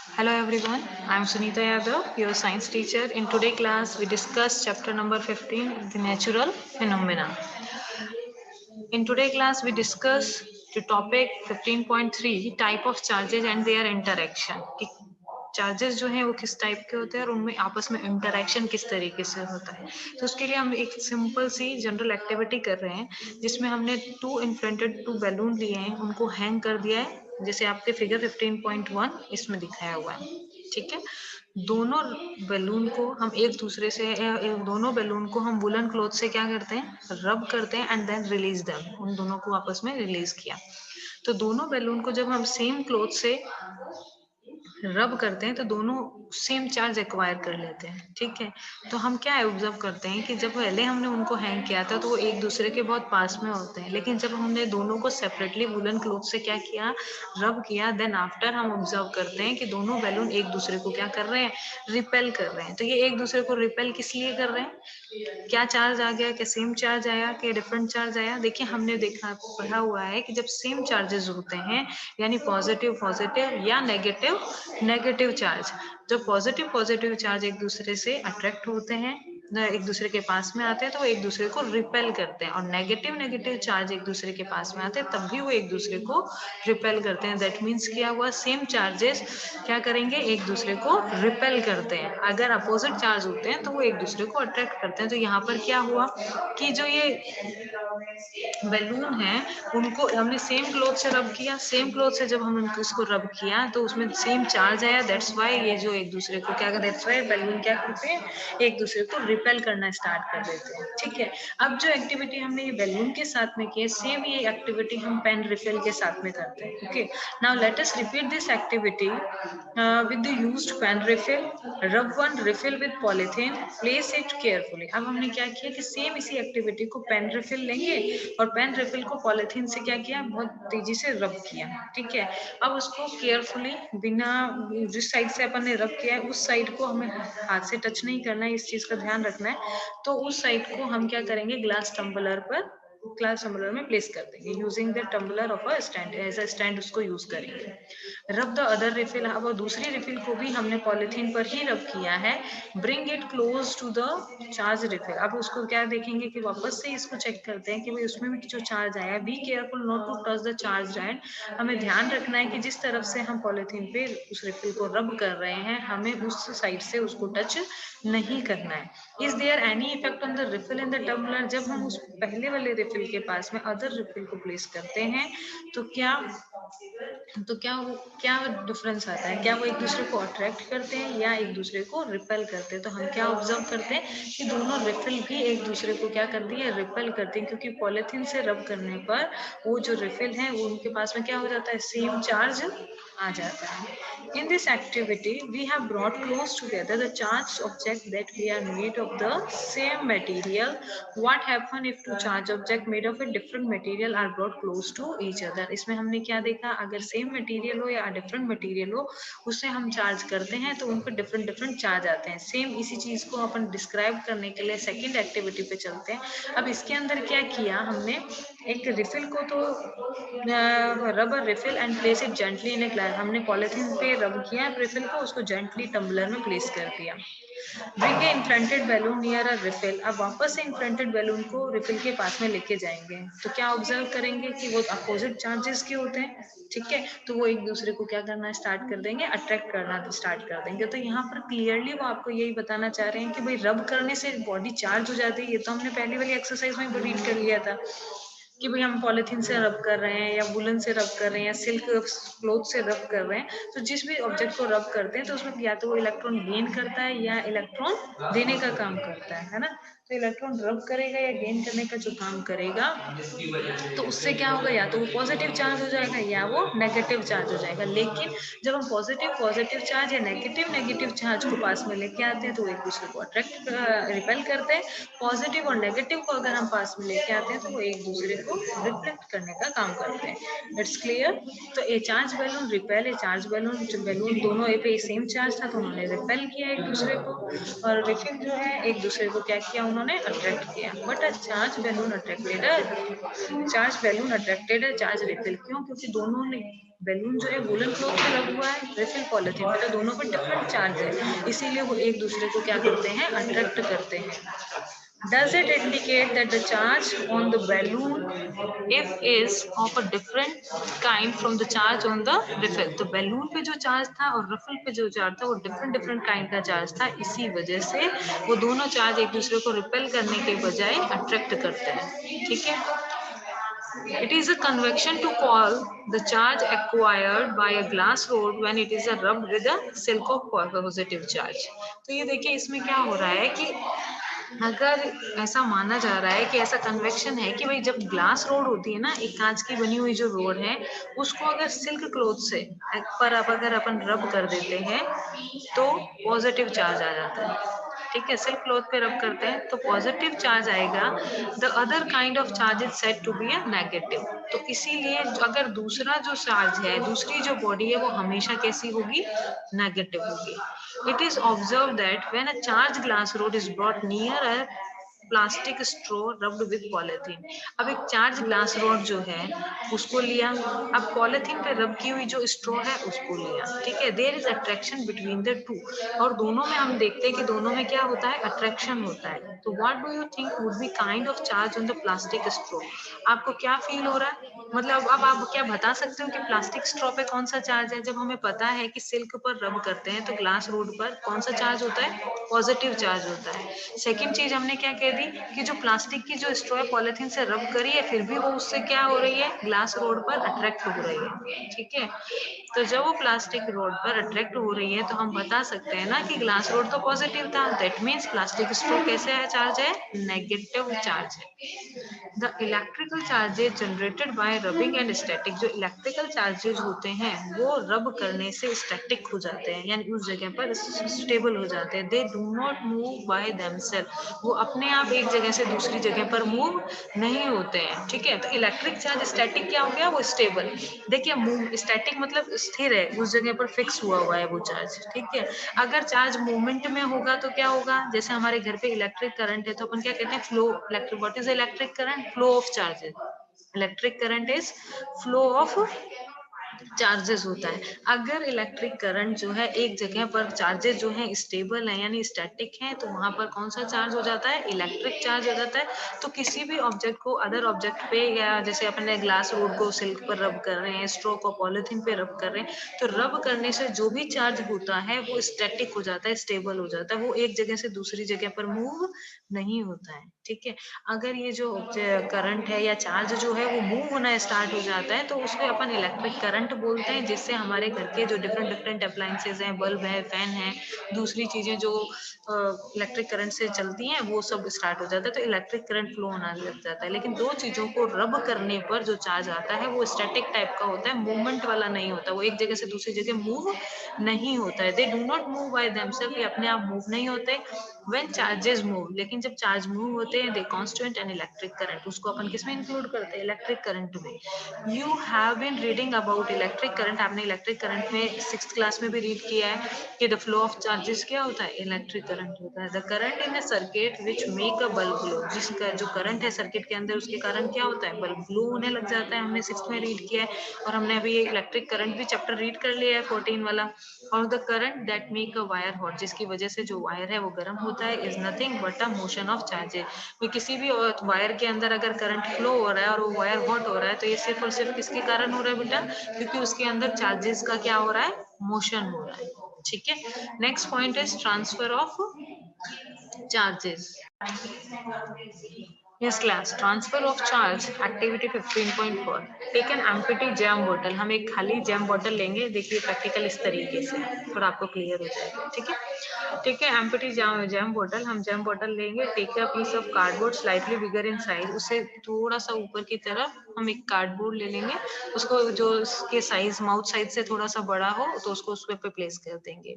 Hello everyone, I am Sunita Yadav, your science teacher. In today's class, we discuss chapter number 15, the natural phenomena. In today's class, we discuss the topic 15.3, type of charges and their interaction. कि charges जो हैं वो किस type के होते हैं और उनमें आपस में इंटरेक्शन किस तरीके से होता है। तो उसके लिए हम एक सिंपल सी जनरल एक्टिविटी कर रहे हैं जिसमें हमने टू इन्फ्लेटेड टू बैलून लिए हैं, उनको हैंग कर दिया है जैसे आपके फिगर 15.1 इसमें दिखाया हुआ है। ठीक है, दोनों बैलून को हम एक दूसरे से दोनों बैलून को हम वुलन क्लॉथ से क्या करते हैं, रब करते हैं एंड देन रिलीज देम, उन दोनों को आपस में रिलीज किया। तो दोनों बैलून को जब हम सेम क्लॉथ से रब करते हैं तो दोनों सेम चार्ज एक्वायर कर लेते हैं। ठीक है, तो हम क्या ऑब्जर्व करते हैं कि जब पहले हमने उनको हैंग किया था तो वो एक दूसरे के बहुत पास में होते हैं, लेकिन जब हमने दोनों को सेपरेटली वुलन क्लॉथ से क्या किया, रब किया, देन आफ्टर हम ऑब्जर्व करते हैं कि दोनों बैलून एक दूसरे को क्या कर रहे हैं, रिपेल कर रहे हैं। तो ये एक दूसरे को रिपेल किस लिए कर रहे हैं, क्या चार्ज आ गया, क्या सेम चार्ज आया, क्या डिफरेंट चार्ज आया। देखिए हमने देखा पढ़ा हुआ है कि जब सेम चार्जेस होते हैं यानी पॉजिटिव पॉजिटिव या नेगेटिव नेगेटिव चार्ज, जब पॉजिटिव पॉजिटिव चार्ज एक दूसरे से अट्रैक्ट होते हैं, एक दूसरे के पास में आते हैं तो वो एक दूसरे को रिपेल करते हैं, और नेगेटिव नेगेटिव चार्ज एक दूसरे के पास में आते हैं तब भी वो एक दूसरे को रिपेल करते हैं। दैट मीन्स क्या हुआ, सेम चार्जेस क्या करेंगे, एक दूसरे को रिपेल करते हैं। अगर अपोजिट चार्ज होते हैं तो वो एक दूसरे को अट्रैक्ट करते हैं। तो यहाँ पर क्या हुआ कि जो ये बैलून है उनको हमने सेम क्लॉथ से रब किया, सेम क्लॉथ से जब हम उनको इसको रब किया तो उसमें सेम चार्ज आया। दैट्स वाई ये जो एक दूसरे को क्या, दैट्स वाई बैलून क्या करते हैं, एक दूसरे को रिपेल करना स्टार्ट कर देते हैं। ठीक है, अब जो एक्टिविटी हमने ये बैलून के साथ में की है, सेम ये एक्टिविटी हम पेन रिफिल के साथ में करते हैं। Okay, now let us repeat this activity with the used pen refill. Rub one refill with polythene, place it carefully. अब हमने क्या किया कि सेम इसी एक्टिविटी को पेन रिफिल लेंगे और पेन रिफिल को पॉलिथीन से क्या किया, बहुत तेजी से रब किया। ठीक है, अब उसको केयरफुली बिना, जिस साइड से अपन ने रब किया है उस साइड को हमें हाथ से टच नहीं करना है, इस चीज का ध्यान रखना है। तो उस साइड को हम क्या करेंगे, ग्लास टम्बलर पर, ग्लास टम्बलर में प्लेस कर देंगे using the tumbler of a stand, as a stand उसको यूज करेंगे। रब द अदर रिफिल, अब दूसरी रिफिल को भी हमने पॉलिथीन पर ही रब किया है। Bring it close to the charge refill, अब उसको क्या देखेंगे कि वापस से इसको चेक करते हैं कि भाई उसमें भी जो चार्ज आया। Be careful not to touch the charge end, हमें ध्यान रखना है कि जिस तरफ से हम पॉलिथीन पे उस रिफिल को रब कर रहे हैं हमें उस साइड से उसको टच नहीं करना है। Is there any effect on the refill in the tumbler, जब हम उस पहले वाले रिफिल के पास में अदर रिफिल को प्लेस करते हैं तो क्या डिफरेंस आता है, क्या वो एक दूसरे को अट्रैक्ट करते हैं या एक दूसरे को रिपेल करते हैं। तो हम क्या ऑब्जर्व करते हैं कि दोनों रिफिल भी एक दूसरे को क्या करती है, रिपेल करती है, क्योंकि पॉलिथीन से रब करने पर वो जो रिफिल है वो उनके पास में क्या हो जाता है, सेम चार्ज आ जाता है। In this activity, we have brought close together the charged object that we are made of the same material. What happen if two charged object made of a different material are brought close to each other? इसमें हमने क्या देखा, अगर same material हो या different material हो उससे हम चार्ज करते हैं तो उन पर डिफरेंट डिफरेंट चार्ज आते हैं। सेम इसी चीज को अपन डिस्क्राइब करने के लिए सेकेंड एक्टिविटी पे चलते हैं। अब इसके अंदर क्या किया हमने, एक रिफिल को तो rubber refill and place it gently in a glass, हमने पॉलिथीन पे रब किया रिफिल को, उसको जेंटली टम्बलर में प्लेस कर दिया। Bring a inflated balloon near a refill, अब वापस से इन्फ्लेटेड बैलून को रिफिल के पास में लेके जाएंगे तो क्या ऑब्जर्व करेंगे कि वो अपोजिट चार्जेस के होते हैं। ठीक है, तो वो एक दूसरे को क्या करना स्टार्ट कर देंगे, अट्रैक्ट करना स्टार्ट कर देंगे। तो यहाँ पर क्लियरली वो आपको यही बताना चाह रहे हैं कि भाई रब करने से बॉडी चार्ज हो जाती है। ये तो हमने पहली वाली एक्सरसाइज में रीड कर लिया था कि भाई हम पॉलिथीन से रब कर रहे हैं या वुलन से रब कर रहे हैं या सिल्क क्लोथ से रब कर रहे हैं, तो जिस भी ऑब्जेक्ट को रब करते हैं तो उसमें या तो वो इलेक्ट्रॉन गेन करता है या इलेक्ट्रॉन देने का काम करता है ना। तो इलेक्ट्रॉन रब करेगा या गेन करने का जो काम करेगा तो उससे क्या होगा, या तो वो पॉजिटिव चार्ज हो जाएगा या वो नेगेटिव चार्ज हो जाएगा। लेकिन जब हम पॉजिटिव पॉजिटिव चार्ज या नेगेटिव नेगेटिव चार्ज को पास में लेके आते हैं तो एक दूसरे को अट्रैक्ट रिपेल करते हैं। पॉजिटिव और नेगेटिव को अगर हम पास में लेके आते हैं तो वो एक दूसरे को रिफ्लेक्ट करने का काम करते हैं। It's clear. तो A charge balloon repel, A charge balloon, जो बैलून दोनों ए पे सेम चार्ज था तो उन्होंने रिपेल किया एक दूसरे को, और रिफिल जो है एक दूसरे को क्या किया, उन्होंने अट्रैक्ट किया। But a charge balloon attracted, charge balloon attracted है चार्ज रिफिल, क्यों, क्योंकि दोनों ने बैलून जो है वुलन क्लॉथ पे लगा हुआ है, रिफिल पॉलिथीन पे, तो दोनों पे डिफरेंट चार्ज है, इसीलिए वो एक दूसरे को क्या करते हैं, अट्रैक्ट करते हैं। Does it indicate that the charge on the balloon if is of a different kind from the charge on the refill? तो बैलून पे जो चार्ज था और रिफिल पे जो चार्ज था वो डिफरेंट डिफरेंट काइंड का चार्ज था, इसी वजह से वो दोनों चार्ज एक दूसरे को रिपेल करने के बजाय अट्रैक्ट करते हैं। ठीक है, it is a convection to call the charge acquired by a glass rod when it is rubbed with a silk of positive charge। तो ये देखिए इसमें क्या हो रहा है कि अगर ऐसा माना जा रहा है कि ऐसा कन्वेक्शन है कि भाई जब ग्लास रोड होती है ना, एक कांच की बनी हुई जो रोड है, उसको अगर सिल्क क्लॉथ से पर अब अगर अपन रब कर देते हैं तो पॉजिटिव चार्ज आ जाता है। ठीक है, सिल्क क्लॉथ पे रब करते हैं तो पॉजिटिव चार्ज आएगा, the other kind of charge is said to be a negative. तो इसीलिए अगर दूसरा जो चार्ज है, दूसरी जो बॉडी है, वो हमेशा कैसी होगी, नेगेटिव होगी। It is observed that when a charged glass rod is brought near a plastic straw rubbed with polythene. अब एक चार्ज ग्लास रोड जो है उसको लिया, अब पॉलिथीन पे रब की हुई जो स्ट्रो है उसको लिया। ठीक है, there is attraction between the two, और दोनों में हम देखते हैं कि दोनों में क्या होता है, अट्रैक्शन होता है। तो what do you think would be kind of charge on the plastic straw? आपको क्या फील हो रहा है, मतलब अब आप क्या बता सकते हो कि प्लास्टिक स्ट्रॉ पे कौन सा चार्ज है? जब हमें पता है कि सिल्क पर रब करते हैं तो ग्लास रोड पर कौन सा चार्ज होता है, पॉजिटिव चार्ज होता है। सेकंड चीज हमने क्या कह दी कि जो प्लास्टिक की जो स्ट्रॉ है पॉलिथीन से रब करी है, फिर भी वो उससे क्या हो रही है, ग्लास रोड पर अट्रैक्ट हो रही है। ठीक है, तो जब वो प्लास्टिक रोड पर अट्रैक्ट हो रही है तो हम बता सकते हैं ना कि ग्लास रोड तो पॉजिटिव था, दैट मीन्स प्लास्टिक स्ट्रॉ कैसे है, चार्ज है, नेगेटिव चार्ज है। The electrical charges generated by rubbing and static, जो इलेक्ट्रिकल चार्जेज होते हैं वो रब करने से स्टैटिक हो जाते हैं, यानी उस जगह पर स्टेबल हो जाते हैं। They do not move by themselves, वो अपने आप एक जगह से दूसरी जगह पर मूव नहीं होते हैं। ठीक है, तो इलेक्ट्रिक चार्ज, स्टैटिक क्या हो गया, वो स्टेबल। देखिए मूव, स्टैटिक मतलब स्थिर है, उस जगह पर फिक्स हुआ है वो चार्ज। ठीक है, अगर चार्ज मूवमेंट में होगा तो क्या होगा, जैसे हमारे घर पे इलेक्ट्रिक करंट है तो अपन क्या कहते हैं, flow electric, what is electric current, flow of charges. Electric current is flow of charges होता है। अगर इलेक्ट्रिक करंट जो है एक जगह पर चार्जेस जो है स्टेबल है यानी स्टैटिक है, तो वहां पर कौन सा चार्ज हो जाता है, इलेक्ट्रिक चार्ज हो जाता है। तो किसी भी ऑब्जेक्ट को अदर ऑब्जेक्ट पे, या जैसे अपने ग्लास रोड को सिल्क पर रब कर रहे हैं, स्ट्रो को पॉलिथीन पे रब कर रहे हैं, तो रब करने से जो भी चार्ज होता है वो स्टैटिक हो जाता है, स्टेबल हो जाता है, वो एक जगह से दूसरी जगह पर मूव नहीं होता है। ठीक है, अगर ये जो करंट है या चार्ज जो है वो मूव होना स्टार्ट हो जाता है तो उसको अपन इलेक्ट्रिक करंट बोलते हैं, जिससे हमारे घर के जो डिफरेंट डिफरेंट अप्लायंसेज हैं, बल्ब है, फैन है, दूसरी चीजें जो इलेक्ट्रिक करंट से चलती हैं वो सब स्टार्ट हो जाता है, तो इलेक्ट्रिक करंट फ्लो होना लग जाता है। लेकिन दो चीजों को रब करने पर जो चार्ज आता है वो स्टैटिक टाइप का होता है, मूवमेंट वाला नहीं होता, वो एक जगह से दूसरी जगह मूव नहीं होता है। They do not move by themselves, ये अपने आप मूव नहीं होते। व्हेन चार्जेस मूव, लेकिन जब चार्ज मूव होते हैं, they constitute an electric current, उसको अपन किसमें इंक्लूड करते हैं, इलेक्ट्रिक करंट में। You have been reading about electric current, आपने इलेक्ट्रिक करंट में 6th क्लास में भी रीड किया है कि द फ्लो ऑफ चार्जेस क्या होता है, इलेक्ट्रिक करंट होता है। The current in a circuit which make a bulb glow, जिसका जो करंट है सर्किट के अंदर उसके कारण क्या होता है, बल्ब ग्लो होने लग जाता है, हमने 6th में रीड किया है। और हमने अभी इलेक्ट्रिक करंट भी चैप्टर रीड कर लिया है 14 वाला। और the current that make a wire hot, जिसकी वजह से जो वायर है वो गर्म होता है, is nothing but a motion of charges. किसी भी वायर के अंदर अगर करंट फ्लो हो रहा है और वो वायर हॉट हो रहा है तो ये सिर्फ और सिर्फ किसके कारण हो रहा है बेटा, क्योंकि उसके अंदर चार्जेस का क्या हो रहा है, मोशन हो रहा है। ठीक है, next point is transfer of charges. Yes class, transfer of charge activity 15.4, take an empty jam bottle. हम एक खाली जैम बॉटल लेंगे, देखिए प्रैक्टिकल इस तरीके से थोड़ा आपको क्लियर हो जाएगा। ठीक है, ठीक है, एम्प्टी जैम बॉटल, हम जैम बॉटल लेंगे, take a piece of cardboard slightly bigger in size, उससे थोड़ा सा ऊपर की तरफ हम एक कार्डबोर्ड ले लेंगे, उसको जो उसके साइज माउथ साइज से थोड़ा सा बड़ा हो तो उसको उस पे प्लेस कर देंगे।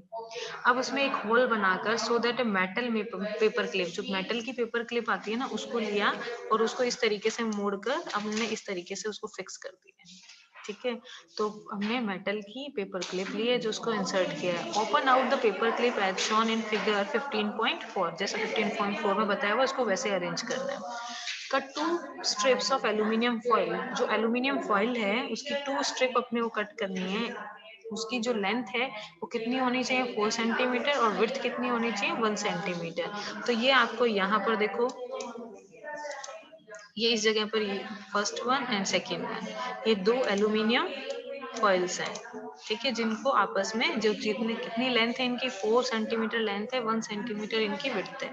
अब उसमें एक होल बनाकर सो दैट मेटल में पेपर क्लिप, जो मेटल की पेपर क्लिप आती है ना उसको लिया और उसको इस तरीके से मोड़कर हमने इस तरीके से उसको फिक्स कर दिया। ठीक है, तो हमने मेटल की पेपर क्लिप ली है जो उसको इंसर्ट किया है। Open out the paper clip as shown in figure 15.4, जैसा 15.4 में बताया हुआ उसको वैसे अरेंज करना है। Cut two strips of aluminium foil. जो एल्यूमिनियम फॉइल है उसकी 2 स्ट्रिप अपने को कट करनी है। उसकी जो लेंथ है वो कितनी होनी चाहिए, 4 सेंटीमीटर, और विड्थ कितनी होनी चाहिए, 1 सेंटीमीटर। तो ये आपको यहाँ पर देखो, ये इस जगह पर ये first one and second one, ये दो एल्यूमिनियम फॉइल्स हैं, ठीक है, जिनको आपस में जो जितने कितनी लेंथ है इनकी, 4 सेंटीमीटर लेंथ है, 1 सेंटीमीटर इनकी विड्थ है।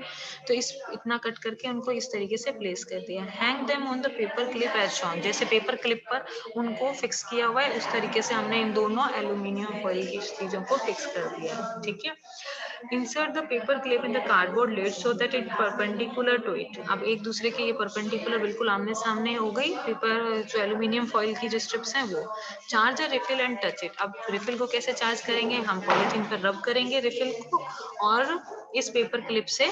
तो इस इतना कट करके उनको इस तरीके से प्लेस कर दिया। Hang them on the paper clip as shown, जैसे पेपर क्लिप पर उनको फिक्स किया हुआ है उस तरीके से हमने इन दोनों एल्यूमिनियम फॉइल की चीजों को फिक्स कर दिया, ठीक है। Insert the paper clip in the cardboard lid so that it perpendicular to it। अब एक दूसरे के ये परपेंडिकुलर बिल्कुल आमने सामने हो गई पेपर, जो एल्यूमिनियम फॉइल की जो स्ट्रिप्स हैं वो। Charge a refill and touch it. अब रिफिल को कैसे चार्ज करेंगे, हम पॉलिथीन पर रब करेंगे रिफिल को, और इस पेपर क्लिप से,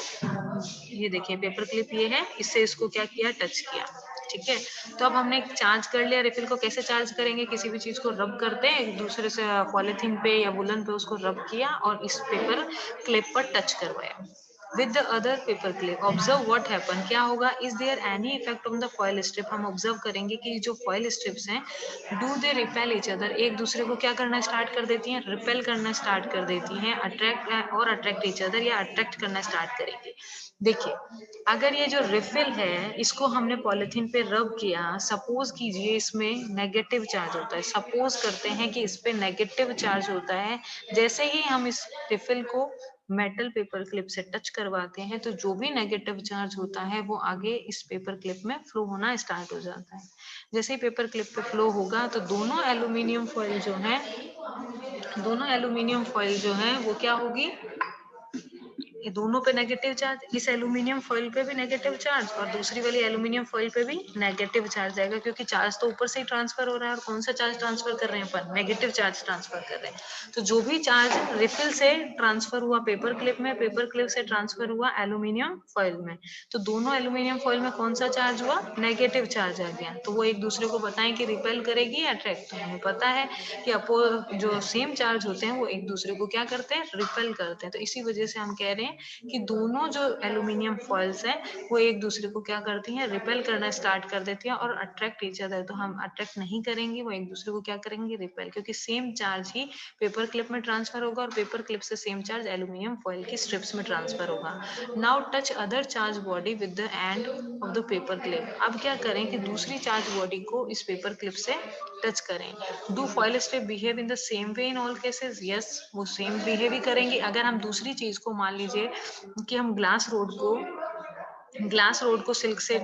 ये देखिए पेपर क्लिप ये है, इससे इसको क्या किया, टच किया, ठीक है। तो अब हमने चार्ज कर लिया। रिफिल को कैसे चार्ज करेंगे, किसी भी चीज को रब करते हैं एक दूसरे से, पॉलिथीन पे या वुलन पे उसको रब किया और इस पेपर क्लिप पर टच करवाया with the other paper clip. Observe what happen, क्या होगा, is there any effect on the foil strip. हम ऑब्जर्व करेंगे कि जो फॉइल स्ट्रिप्स हैं, do they repel each other, एक दूसरे को क्या करना स्टार्ट कर देती हैं, रिपेल करना स्टार्ट कर देती हैं, अट्रैक्ट और अट्रैक्ट ईच अदर, या अट्रैक्ट करना स्टार्ट करेंगे। देखिए, अगर ये जो रिफिल है इसको हमने पॉलिथीन पे रब किया, सपोज कीजिए इसमें नेगेटिव चार्ज होता है, सपोज करते हैं कि इस पे नेगेटिव चार्ज होता है, जैसे ही हम इस रिफिल को मेटल पेपर क्लिप से टच करवाते हैं तो जो भी नेगेटिव चार्ज होता है वो आगे इस पेपर क्लिप में फ्लो होना स्टार्ट हो जाता है। जैसे ही पेपर क्लिप पे फ्लो होगा तो दोनों एल्यूमिनियम फॉइल जो है वो क्या होगी, ये दोनों पे नेगेटिव चार्ज, इस एल्यूमिनियम फॉइल पे भी नेगेटिव चार्ज और दूसरी वाली एल्यूमिनियम फॉइल पे भी नेगेटिव चार्ज आएगा, क्योंकि चार्ज तो ऊपर से ही ट्रांसफर हो रहा है, और कौन सा चार्ज ट्रांसफर कर रहे हैं अपन, नेगेटिव चार्ज ट्रांसफर कर रहे हैं। तो जो भी चार्ज रिफिल से ट्रांसफर हुआ पेपर क्लिप में, पेपर क्लिप से ट्रांसफर हुआ एल्यूमिनियम फॉइल में, तो दोनों एल्यूमिनियम फॉइल में कौन सा चार्ज हुआ, नेगेटिव चार्ज आ गया। तो वो एक दूसरे को बताएं कि रिपेल करेगी या अट्रैक्ट। तो हमें पता है कि अपो जो सेम चार्ज होते हैं वो एक दूसरे को क्या करते हैं, रिपेल करते हैं। तो इसी वजह से हम कह रहे हैं कि दोनों जो एल्यूमिनियम फॉइल्स हैं वो एक दूसरे को क्या करती हैं, रिपेल करना स्टार्ट कर देती हैं, और अट्रैक्ट ईच अदर, तो हम अट्रैक्ट नहीं करेंगे, वो एक दूसरे को क्या करेंगे, रिपेल, क्योंकि सेम चार्ज ही पेपर क्लिप में ट्रांसफर होगा और पेपर क्लिप से सेम चार्ज एल्यूमिनियम फॉइल की स्ट्रिप्स में ट्रांसफर होगा। Now touch other charge body with the end of the paper clip. अब क्या करें कि दूसरी चार्ज बॉडी को इस पेपर क्लिप से टच करें। Do foil strip behave in the same way in all cases, yes, वो सेम बिहेव ही करेंगी। अगर हम दूसरी चीज को, मान लीजिए कि हम ग्लास रोड को सिल्क से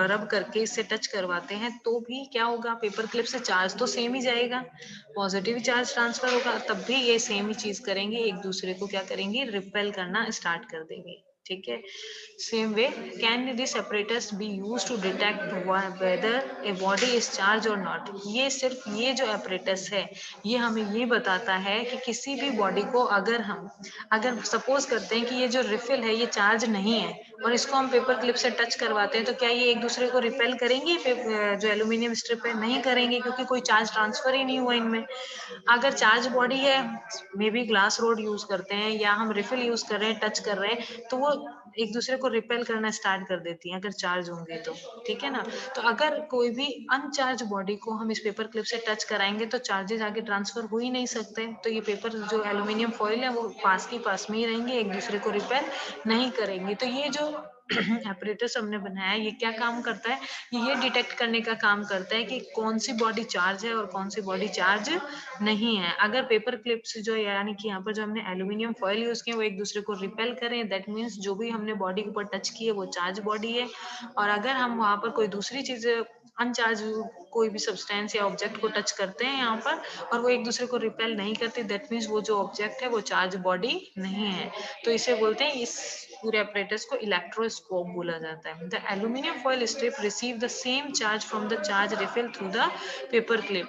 रब करके इससे टच करवाते हैं, तो भी क्या होगा, पेपर क्लिप से चार्ज तो सेम ही जाएगा, पॉजिटिव चार्ज ट्रांसफर होगा, तब भी ये सेम ही चीज करेंगे, एक दूसरे को क्या करेंगे, रिपेल करना स्टार्ट कर देंगे, ठीक है। Same way, can this apparatus be use to detect whether a body is charge और नॉट। ये सिर्फ ये जो apparatus है ये हमें ये बताता है कि किसी भी बॉडी को अगर सपोज करते हैं कि ये जो रिफिल है ये चार्ज नहीं है और इसको हम पेपर क्लिप से टच करवाते हैं, तो क्या ये एक दूसरे को रिपेल करेंगे, जो एल्यूमिनियम स्ट्रिप है, नहीं करेंगे, क्योंकि कोई चार्ज ट्रांसफर ही नहीं हुआ इनमें। अगर चार्ज बॉडी है, may be glass rod use करते हैं या हम रिफिल यूज कर रहे हैं, टच कर रहे हैं, तो वो एक दूसरे को रिपेल करना स्टार्ट कर देती हैं अगर चार्ज होंगे तो, ठीक है ना। तो अगर कोई भी अनचार्ज बॉडी को हम इस पेपर क्लिप से टच कराएंगे तो चार्जेस आगे ट्रांसफर हो ही नहीं सकते, तो ये पेपर जो एल्यूमिनियम फॉइल है वो पास की पास में ही रहेंगे, एक दूसरे को रिपेल नहीं करेंगे। तो ये जो apparatus हमने बनाया है ये क्या काम करता है, ये डिटेक्ट करने का काम करता है कि कौन सी बॉडी चार्ज है और कौन सी बॉडी चार्ज नहीं है। अगर पेपर क्लिप्स जो, यानी कि यहाँ पर जो हमने एल्यूमिनियम फॉइल यूज किया वो एक दूसरे को रिपेल करें, दैट मीन्स जो भी हमने बॉडी के ऊपर टच की है वो चार्ज बॉडी है। और अगर हम वहां पर कोई दूसरी चीज, अनचार्ज कोई भी सब्सटेंस या ऑब्जेक्ट को टच करते हैं यहाँ पर और वो एक दूसरे को रिपेल नहीं करते, दैट मीन्स वो जो ऑब्जेक्ट है वो चार्ज बॉडी नहीं है। तो इसे बोलते हैं, इस पूरे apparatus को इलेक्ट्रोस्कोप बोला जाता है। The aluminium foil strip receive the same charge from the charge refill through the paper clip.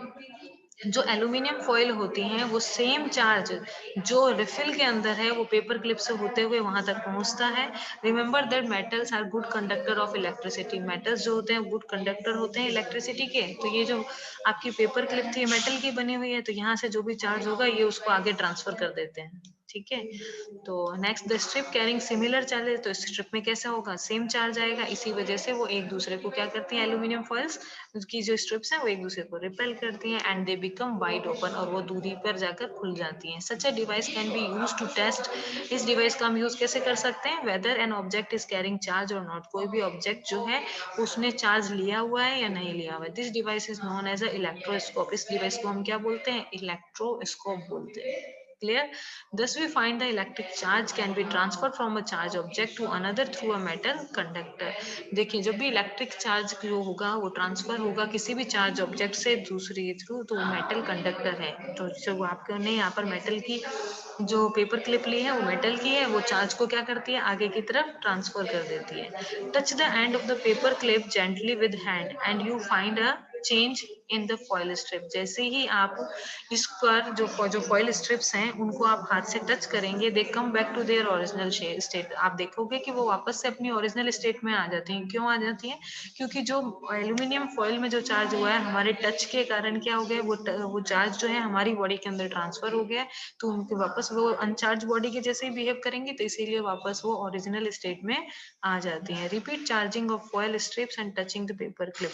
जो एल्यूमिनियम फॉइल होती हैं वो सेम चार्ज जो रिफिल के अंदर है वो पेपर क्लिप से होते हुए वहां तक पहुंचता है। Remember that metals are good conductor of electricity. Metals जो होते हैं गुड कंडक्टर होते हैं इलेक्ट्रिसिटी के। तो ये जो आपकी पेपर क्लिप थी मेटल की बनी हुई है, तो यहाँ से जो भी चार्ज होगा ये उसको आगे ट्रांसफर कर देते हैं। ठीक है। तो next the strip carrying similar charges, तो स्ट्रिप में कैसा होगा, सेम चार्ज आएगा, इसी वजह से वो एक दूसरे को क्या करती हैं, एल्यूमिनियम फॉइल्स की जो स्ट्रिप्स हैं वो एक दूसरे को रिपेल करती हैं and they become wide open, और वो दूरी पर जाकर खुल जाती हैं। Such a device can be use to test, इस डिवाइस का हम यूज कैसे कर सकते हैं, whether an object is carrying charge और नॉट, कोई भी ऑब्जेक्ट जो है उसने चार्ज लिया हुआ है या नहीं लिया हुआ है। This device is known as a electroscope, इस डिवाइस को हम क्या बोलते हैं, इलेक्ट्रोस्कोप बोलते हैं। Clear? Thus we find the electric charge can be transferred from a charge object to another through a metal conductor. देखिए जब भी इलेक्ट्रिक चार्ज जो होगा वो ट्रांसफर होगा किसी भी चार्ज ऑब्जेक्ट से दूसरी थ्रू, तो वो मेटल कंडक्टर है। तो जो आपने यहाँ पर मेटल की जो पेपर क्लिप ली है वो मेटल की है, वो चार्ज को क्या करती है, आगे की तरफ ट्रांसफर कर देती है। Touch the end of the paper clip gently with hand and you find a change in the foil strip. जैसे ही आप इस पर जो फॉइल स्ट्रिप्स हैं उनको आप हाथ से टच करेंगे, they come back to their original state, आप देखोगे कि वो वापस से अपनी ओरिजिनल स्टेट में आ जाती हैं। क्यों आ जाती हैं, क्योंकि जो एल्यूमिनियम फॉइल में जो चार्ज हुआ है हमारे टच के कारण क्या हो गया, वो चार्ज जो है हमारी बॉडी के अंदर ट्रांसफर हो गया है, तो उनके वापस वो अनचार्ज बॉडी के जैसे ही बिहेव करेंगे, तो इसीलिए वापस वो ओरिजिनल स्टेट में आ जाती हैं। Repeat charging of foil strips and touching the paper clip,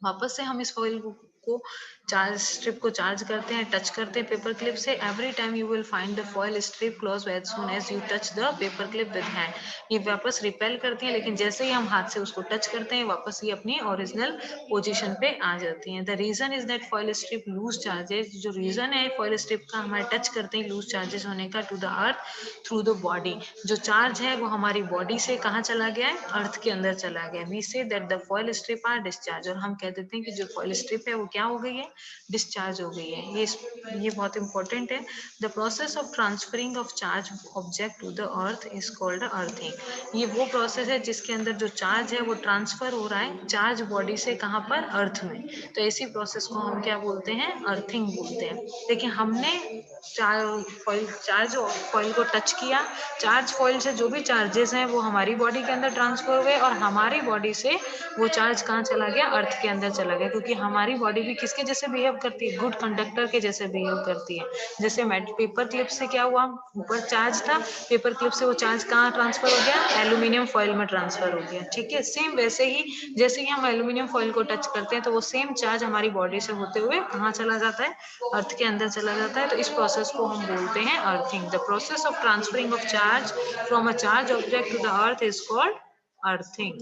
वापस से हम इस फॉइल को चार्ज स्ट्रिप को चार्ज करते हैं, टच करते हैं पेपर क्लिप से। Every time you will find the foil strip close as soon as you touch the paper clip with hand, ये वापस रिपेल करती हैं, लेकिन जैसे ही हम हाथ से उसको टच करते हैं वापस ये अपनी ओरिजिनल पोजीशन पे आ जाती हैं। The reason is that foil strip lose charges, जो रीजन है फॉइल स्ट्रिप का हमारे टच करते हैं लूज चार्जेस होने का, to the earth through the body, जो चार्ज है वो हमारी बॉडी से कहाँ चला गया है, अर्थ के अंदर चला गया। We see that the foil strip are discharge, और हम कह देते हैं कि जो फॉइल स्ट्रिप है वो क्या हो गई है, डिस्चार्ज हो गई है। ये बहुत इंपॉर्टेंट है। The process of transferring of charge object to the earth is called earthing, ये वो प्रोसेस है जिसके अंदर जो चार्ज है वो ट्रांसफर हो रहा है चार्ज बॉडी से कहाँ पर, अर्थ में, तो ऐसी प्रोसेस को हम क्या बोलते हैं, अर्थिंग बोलते हैं। देखिए हमने चार्ज फॉइल को टच किया, चार्ज फॉइल से जो भी चार्जेस हैं वो हमारी बॉडी के अंदर ट्रांसफर हुए, और हमारी बॉडी से वो चार्ज कहाँ चला गया, अर्थ के अंदर चला गया, क्योंकि हमारी बॉडी भी किसके जैसे बिहेव करती है, गुड कंडक्टर के जैसे बिहेव करती है। जैसे पेपर क्लिप से क्या हुआ, ऊपर चार्ज था, पेपर क्लिप से वो चार्ज कहाँ ट्रांसफर हो गया, एल्यूमिनियम फॉइल में ट्रांसफर हो गया। ठीक है, सेम वैसे ही जैसे ही हम एल्यूमिनियम फॉइल को टच करते हैं तो वो सेम चार्ज हमारी बॉडी से होते हुए कहाँ चला जाता है, अर्थ के अंदर चला जाता है। तो इस प्रोसेस को हम बोलते हैं earthing. The process of transferring of charge from a charge object to the earth is called earthing.